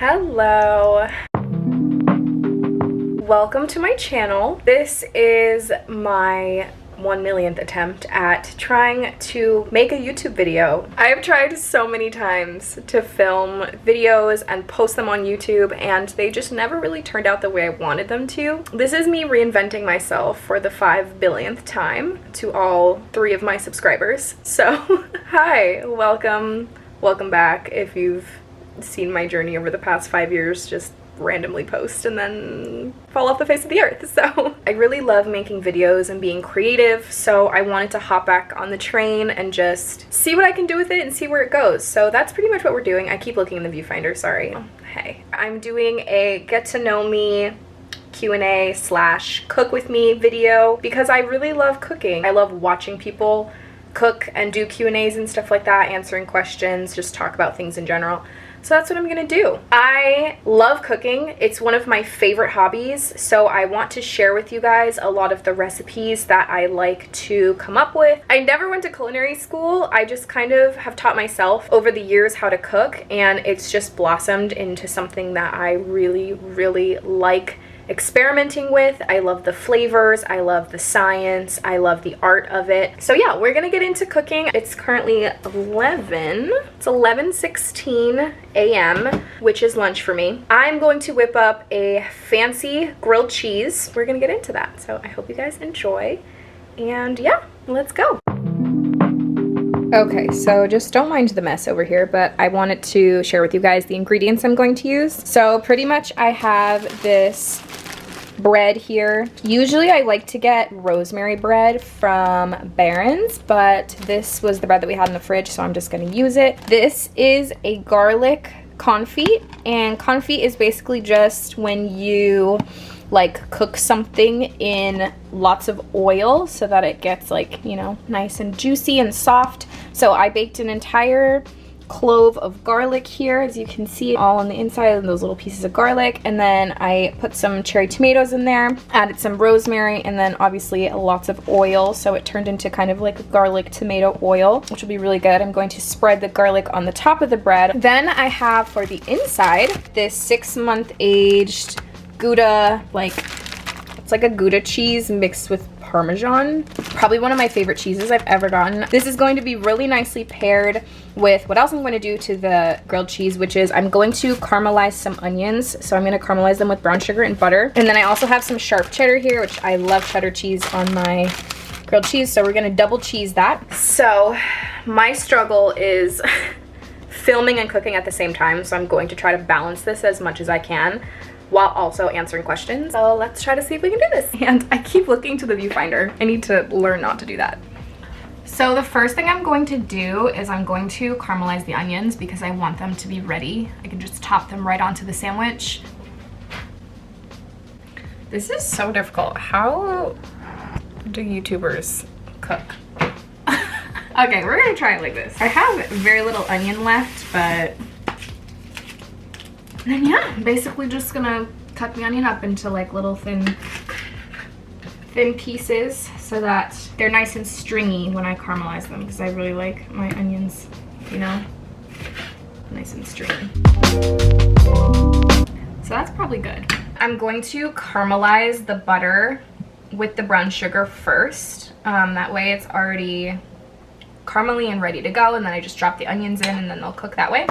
Hello. Welcome to my channel. This is my 1 millionth attempt at trying to make a YouTube video. I have tried so many times to film videos and post them on YouTube, and they just never really turned out the way I wanted them to. This is me reinventing myself for the 5 billionth time to all 3 of my subscribers. So, hi, welcome back. If you've seen my journey over the past 5 years, just randomly post and then fall off the face of the earth. So I really love making videos and being creative, so I wanted to hop back on the train and just see what I can do with it and see where it goes. So that's pretty much what we're doing. I keep looking in the viewfinder, sorry. Hey, I'm doing a get to know me Q&A / cook with me video because I really love cooking. I love watching people cook and do Q&As and stuff like that, answering questions, just talk about things in general. So that's what I'm gonna do. I love cooking. It's one of my favorite hobbies, so I want to share with you guys a lot of the recipes that I like to come up with. I never went to culinary school. I just kind of have taught myself over the years how to cook, and it's just blossomed into something that I really, really like experimenting with. I love the flavors, I love the science, I love the art of it. So yeah, we're gonna get into cooking. It's currently 11:16 a.m., which is lunch for me. I'm going to whip up a fancy grilled cheese. We're gonna get into that. So I hope you guys enjoy, and yeah, let's go. Okay, so just don't mind the mess over here, but I wanted to share with you guys the ingredients I'm going to use. So pretty much I have this bread here. Usually I like to get rosemary bread from Barron's, but this was the bread that we had in the fridge, so I'm just gonna use it. This is a garlic confit, and confit is basically just when you like cook something in lots of oil so that it gets like, you know, nice and juicy and soft. So I baked an entire clove of garlic here, as you can see, all on the inside of those little pieces of garlic, and then I put some cherry tomatoes in there, added some rosemary, and then obviously lots of oil, so it turned into kind of like a garlic tomato oil, which will be really good. I'm going to spread the garlic on the top of the bread. Then I have for the inside this 6-month aged Gouda, like it's like a Gouda cheese mixed with Parmesan. Probably one of my favorite cheeses I've ever gotten. This is going to be really nicely paired with what else I'm going to do to the grilled cheese, which is I'm going to caramelize some onions. So I'm going to caramelize them with brown sugar and butter. And then I also have some sharp cheddar here, which I love cheddar cheese on my grilled cheese. So we're going to double cheese that. So my struggle is filming and cooking at the same time. So I'm going to try to balance this as much as I can while also answering questions. So let's try to see if we can do this. And I keep looking to the viewfinder. I need to learn not to do that. So the first thing I'm going to do is I'm going to caramelize the onions because I want them to be ready. I can just top them right onto the sandwich. This is so difficult. How do YouTubers cook? Okay, we're gonna try it like this. I have very little onion left, but then yeah, basically just gonna cut the onion up into like little thin pieces so that they're nice and stringy when I caramelize them, because I really like my onions, you know, nice and stringy. So that's probably good. I'm going to caramelize the butter with the brown sugar first. That way it's already caramely and ready to go, and then I just drop the onions in and then they'll cook that way.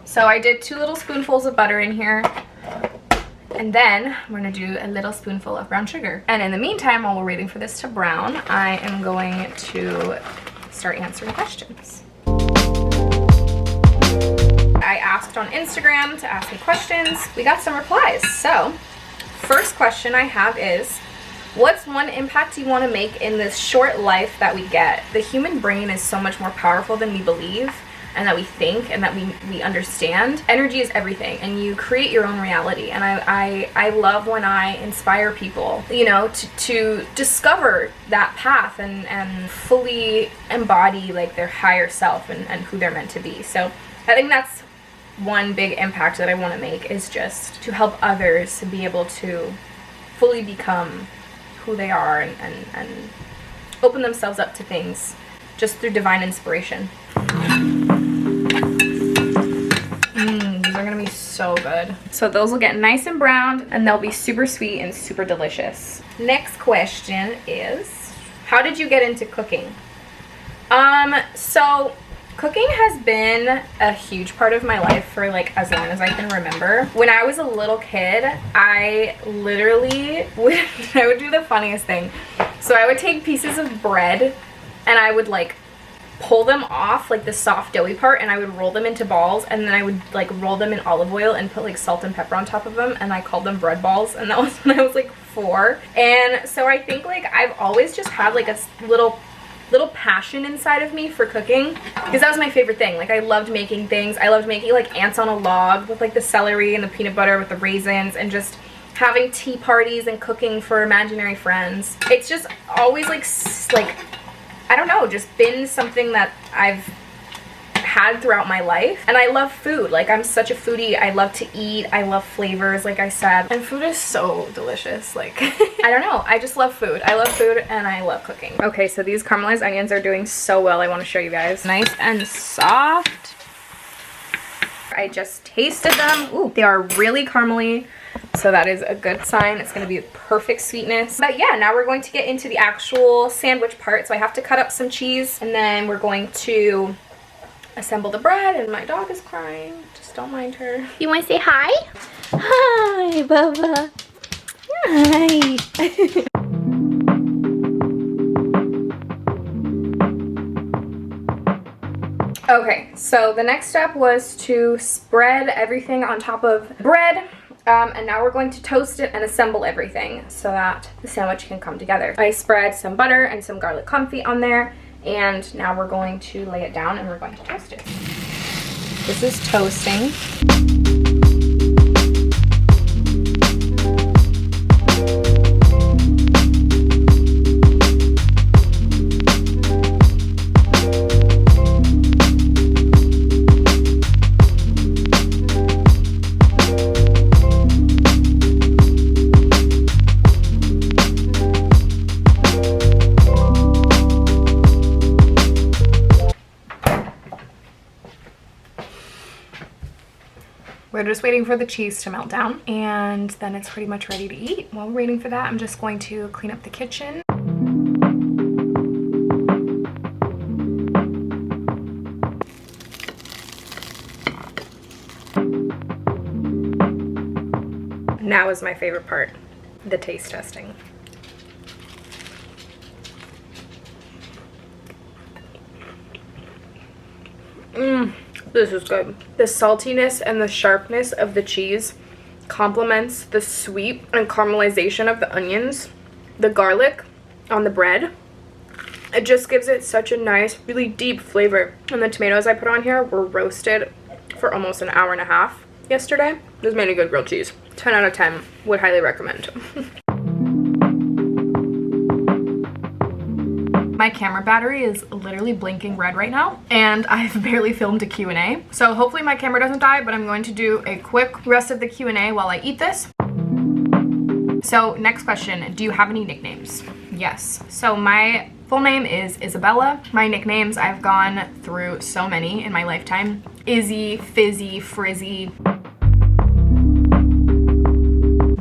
So I did 2 little spoonfuls of butter in here, and then we're gonna do a little spoonful of brown sugar. And in the meantime, while we're waiting for this to brown, I am going to start answering questions. I asked on Instagram to ask me questions. We got some replies. So first question I have is, what's one impact you want to make in this short life that we get? The human brain is so much more powerful than we believe, and that we think, and that we understand. Energy is everything, and you create your own reality. And I love when I inspire people, you know, to discover that path and fully embody like their higher self and who they're meant to be. So I think that's one big impact that I want to make, is just to help others to be able to fully become who they are and open themselves up to things just through divine inspiration. These are gonna be so good. So those will get nice and browned and they'll be super sweet and super delicious. Next question is, how did you get into cooking? So cooking has been a huge part of my life for like as long as I can remember. When I was a little kid, I literally would, I would do the funniest thing. So I would take pieces of bread and I would like pull them off, like the soft doughy part, and I would roll them into balls, and then I would like roll them in olive oil and put like salt and pepper on top of them, and I called them bread balls, and that was when I was like 4. And so I think like I've always just had like a little passion inside of me for cooking, because that was my favorite thing. Like I loved making things. I loved making like ants on a log with like the celery and the peanut butter with the raisins, and just having tea parties and cooking for imaginary friends. It's just always like I don't know, just been something that I've had throughout my life. And I love food. Like I'm such a foodie. I love to eat. I love flavors, like I said. And food is so delicious. Like I don't know. I just love food. I love food and I love cooking. Okay, so these caramelized onions are doing so well. I want to show you guys. Nice and soft. I just tasted them. Ooh, they are really caramely. So that is a good sign. It's going to be a perfect sweetness. But yeah, now we're going to get into the actual sandwich part. So I have to cut up some cheese, and then we're going to assemble the bread. And my dog is crying. Just don't mind her. You want to say hi? Hi, Bubba. Hi. Okay, so the next step was to spread everything on top of bread. And now we're going to toast it and assemble everything so that the sandwich can come together. I spread some butter and some garlic confit on there, and now we're going to lay it down and we're going to toast it. This is toasting. We're just waiting for the cheese to melt down, and then it's pretty much ready to eat. While we're waiting for that, I'm just going to clean up the kitchen. Now is my favorite part, the taste testing. This is good. The saltiness and the sharpness of the cheese complements the sweet and caramelization of the onions, the garlic on the bread. It just gives it such a nice, really deep flavor. And the tomatoes I put on here were roasted for almost an hour and a half yesterday. This made a good grilled cheese. 10 out of 10. Would highly recommend. My camera battery is literally blinking red right now, and I've barely filmed a Q&A. So hopefully my camera doesn't die, but I'm going to do a quick rest of the Q&A while I eat this. So next question, do you have any nicknames? Yes. So my full name is Isabella. My nicknames, I've gone through so many in my lifetime. Izzy, Fizzy, Frizzy,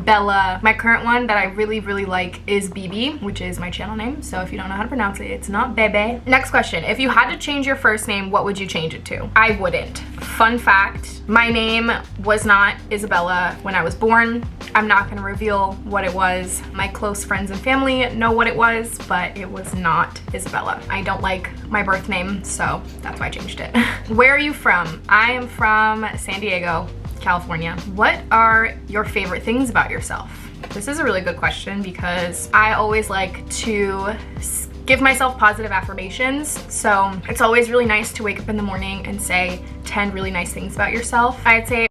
Bella. My current one that I really like is BB, which is my channel name. So if you don't know how to pronounce it, it's not Bebe. Next question. If you had to change your first name, what would you change it to? I wouldn't. Fun fact, my name was not Isabella when I was born. I'm not going to reveal what it was. My close friends and family know what it was, but it was not Isabella. I don't like my birth name, so that's why I changed it. Where are you from? I am from San Diego, California. What are your favorite things about yourself? This is a really good question because I always like to give myself positive affirmations. So it's always really nice to wake up in the morning and say 10 really nice things about yourself. I'd say